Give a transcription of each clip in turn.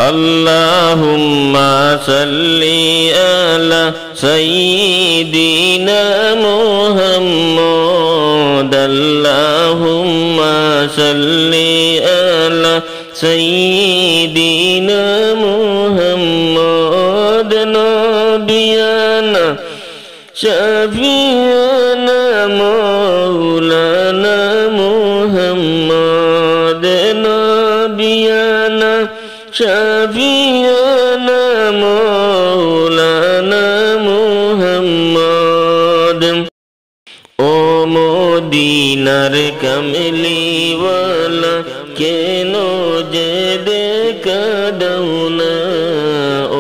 আল্লাহুম্মা সাল্লি আলা সাইয়্যিদিনা মুহাম্মাদ আল্লাহুম্মা সাল্লি আলা সাইয়্যিদিনা মুহাম্মাদ নবিয়ানা শাফিয়ানা মাওলানা মুহাম্মাদ নবিয়ানা শাফিয়ানা মাওলানা মুহাম্মাদ ও মদিনার কামলিওয়ালা কেন যে দেখা দাও না ও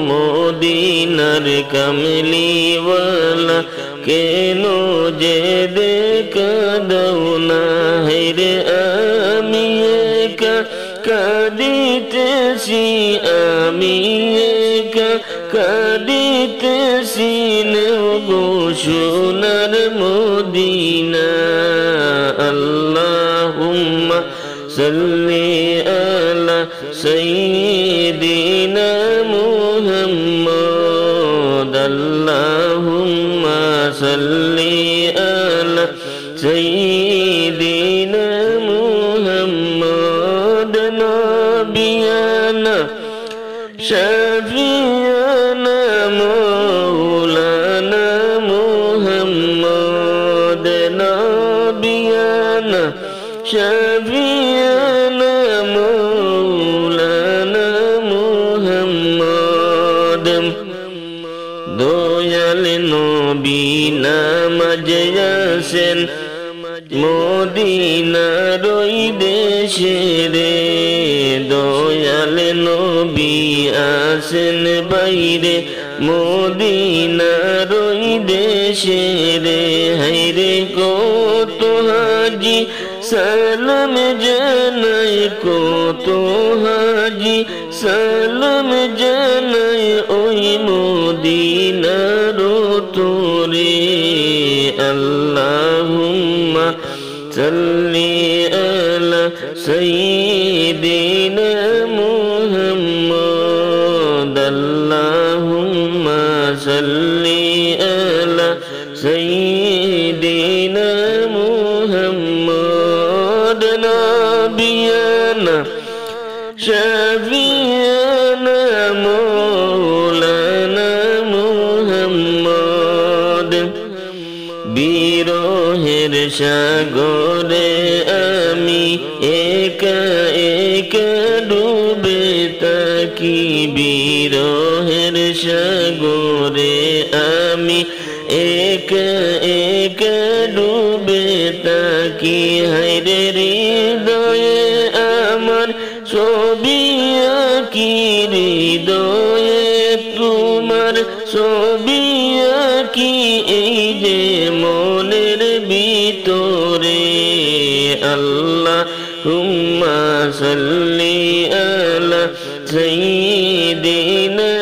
মদিনার কামলিওয়ালা কেন যে দেখা দাও না হেরে আমি একা কাঁদিতেছি আমি একা কাঁদিতেছি গো সোনার মদিনা আল্লাহুম্মা সাল্লি আলা সাইয়্যিদিনা মুহাম্মাদ আল্লাহুম্মা সাল্লি আলা সাইয়্যিদিনা মুহাম্মাদ নবিয়ানা শাফিয়ানা মাওলানা মুহাম্মাদ নবিয়ানা শাফিয়ানা মাওলানা মুহাম্মাদ দয়াল নবী নামাজ আসেন মদিনার ওই দেশে রে দয়াল নবী আসেন বাইরে মদিনার ওই দেশে রে হায়রে কত হাজি সালাম জানাই কত হাজি সালাম জানাই ওই মদিনার তোরে আল্লাহুম্মা সাল্লি আলা সাইয়্যিদিনা মুহাম্মাদ আল্লাহুম্মা সাল্লি আলা সাইয়্যিদিনা মুহাম্মাদ নবিয়ানা শাফিয়ানা মাওলানা মুহাম্মাদ বিরহের সাগরে আমি একা একা ডুবে থাকি বিরহের সাগরে আমি একা একা ডুবে থাকি হায়রে হৃদয়ে আমার ছবি আঁকি হৃদয়ে তোমার ছবি আঁকি এই যে মনের ভিতরে আল্লাহুম্মা সাল্লি আলা সাইয়্যিদিনা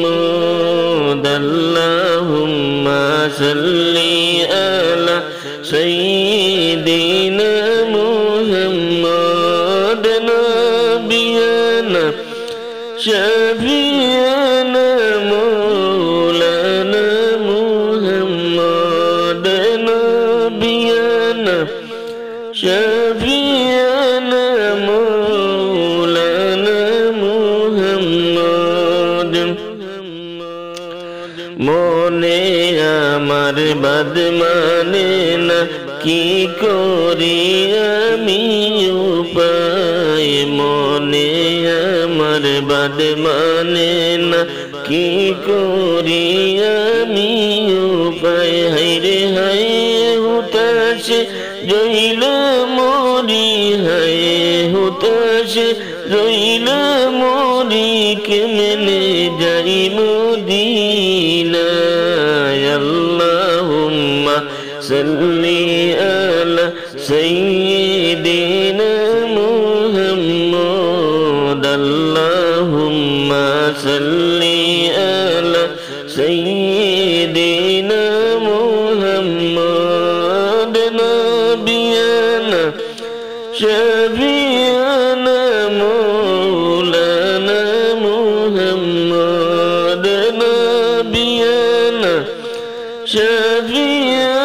মুহাম্মাদ আল্লাহুম্মা সাল্লি আলা সাইয়্যিদিনা মুহাম্মাদ নবিয়ানা শাফিয়ানা মাওলানা মুহাম্মাদ নবিয়ানা শাফিয়ানা মাওলানা মুহাম্মাদ মনে আমার বাদ মানে না কি করি আমি উপায় মনে আমার বাদ মানে না কি করি আমি উপায় হায়রে হায় হুতাশে রইল মরি হায় হুতাশে রইল মরি কেমনে যাই মদিনায় আল্লাহুম্মা সাল্লি আলা সাইয়্যিদিনা মুহাম্মাদ আল্লাহুম্মা সাল্লি আলা সাইয়্যিদিনা মুহাম্মাদ নবিয়ানা শাফিয়ানা মাওলানা شفيع